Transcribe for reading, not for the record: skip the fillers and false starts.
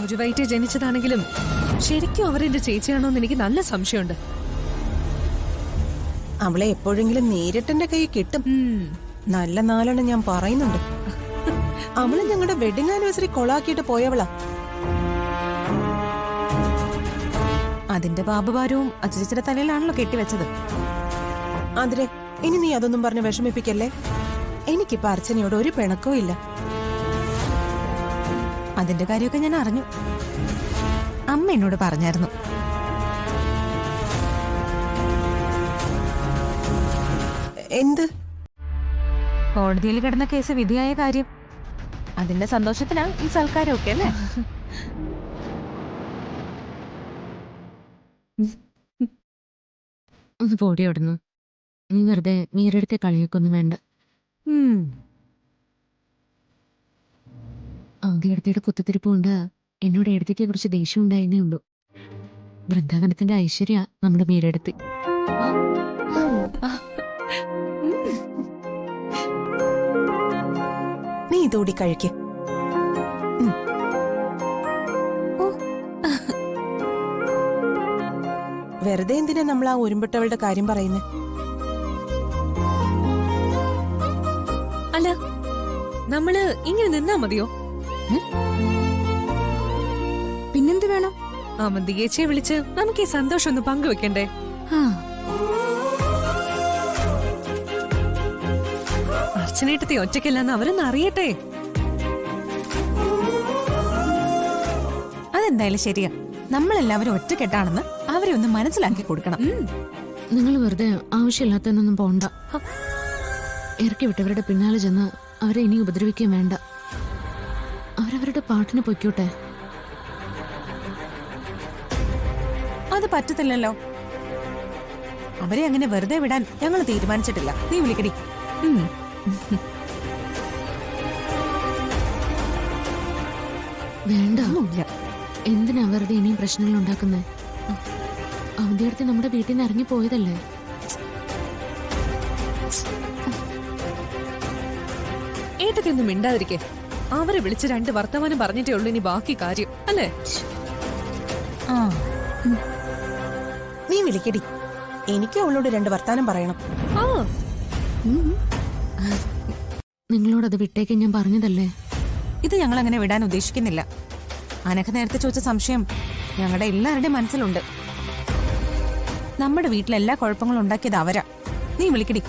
ഒരു വയറ്റിൽ ജനിച്ചതാണെങ്കിലും ശരിക്കും അവരെന്റെ ചേച്ചിയാണോന്ന് എനിക്ക് നല്ല സംശയമുണ്ട്. അവളെ എപ്പോഴെങ്കിലും നേരിട്ടെന്റെ കൈ കിട്ടും. നല്ല നാലെണ്ണം ഞാൻ പറയുന്നുണ്ട്. അവള് ഞങ്ങളുടെ വെഡിങ് ആനിവേഴ്സറി കൊളാക്കിയിട്ട് പോയവളാ. അതിന്റെ ബാബുഭാരവും അച്ചുചേച്ചിയുടെ തലയിലാണല്ലോ കെട്ടിവെച്ചത്. അതിരെ ഇനി നീ അതൊന്നും പറഞ്ഞ് വിഷമിപ്പിക്കല്ലേ. എനിക്കിപ്പോ അർച്ചനയോട് ഒരു പിണക്കവും ഇല്ല. അതിന്റെ കാര്യമൊക്കെ ഞാൻ അറിഞ്ഞു. അമ്മ എന്നോട് പറഞ്ഞായിരുന്നു. എന്ത്? കോടതിയിൽ കിടന്ന കേസ് വിധിയായ കാര്യം. അതിന്റെ സന്തോഷത്തിനാണ് ഈ സൽക്കാരമൊക്കെ അല്ലേ? ഒന്ന് പോടി അവിടുന്ന്. നീ വെറുതെ മീരെടുത്ത് കളിയൊക്കൊന്നും വേണ്ട. ആദ്യ എടുത്തയുടെ കുത്തിത്തിരിപ്പ് കൊണ്ട് എന്നോട് എടുത്തേക്ക് കുറച്ച് ദേഷ്യം ഉണ്ടായിരുന്നേ ഉള്ളൂ. വൃന്ദാവനത്തിന്റെ ഐശ്വര്യ നമ്മുടെ മീരെടുത്ത്. നീ ഇതോടി കഴിക്ക്. വെറുതെ എന്തിനാ നമ്മൾ ആ ഒരുമ്പെട്ടവളുടെ കാര്യം പറയുന്നേ? അല്ല, നമ്മള് ഇങ്ങനെ നിന്നാ മതിയോ? പിന്നെന്ത് വേണം? അവന്തികേച്ചിയെ വിളിച്ച് നമുക്ക് ഈ സന്തോഷം ഒന്ന് പങ്കുവെക്കണ്ടേ? അർച്ചനേട്ടത്തെ ഒറ്റയ്ക്കല്ലെന്ന് അവരൊന്ന് അറിയട്ടെ. അതെന്തായാലും ശരിയാ. നമ്മളെല്ലാവരും ഒറ്റക്കെട്ടാണെന്ന് അവരെ ഒന്ന് മനസ്സിലാക്കി കൊടുക്കണം. നിങ്ങൾ വെറുതെ ആവശ്യമില്ലാത്തതൊന്നും പോണ്ട. ഇറക്കി വിട്ടവരുടെ പിന്നാലെ ചെന്ന് അവരെ ഇനി ഉപദ്രവിക്കാൻ വേണ്ട. അവരവരുടെ പാട്ടിന് പൊയ്ക്കോട്ടെ. അത് പറ്റത്തില്ലല്ലോ. അവരെ അങ്ങനെ വെറുതെ വിടാൻ ഞങ്ങൾ തീരുമാനിച്ചിട്ടില്ല. നീ വിളിക്കടി. വേണ്ട. എന്തിനാ വെറുതെ ഇനിയും പ്രശ്നങ്ങൾ ഉണ്ടാക്കുന്നത്? അവന്റെ അടുത്ത് നമ്മുടെ വീട്ടിൽ നിന്ന് ഇറങ്ങി പോയതല്ലേ. ഏട്ടൊക്കെയൊന്നും മിണ്ടാതിരിക്കേ. അവരെ വിളിച്ച് 2 വർത്തമാനം പറഞ്ഞിട്ടേ ഉള്ളൂ ഇനി ബാക്കി കാര്യം അല്ലേ? നീ വിളിക്കടി. എനിക്ക് അവളോട് 2 വർത്താനം പറയണം. നിങ്ങളോടത് വിട്ടേക്ക് ഞാൻ പറഞ്ഞതല്ലേ. ഇത് ഞങ്ങൾ അങ്ങനെ വിടാൻ ഉദ്ദേശിക്കുന്നില്ല. അനഘ നേരത്തെ ചോദിച്ച സംശയം ഞങ്ങളുടെ എല്ലാവരുടെയും മനസ്സിലുണ്ട്. നമ്മുടെ വീട്ടിലെല്ലാ കുഴപ്പങ്ങളും ഉണ്ടാക്കിയത് അവരാ. നീ വിളിക്കടി.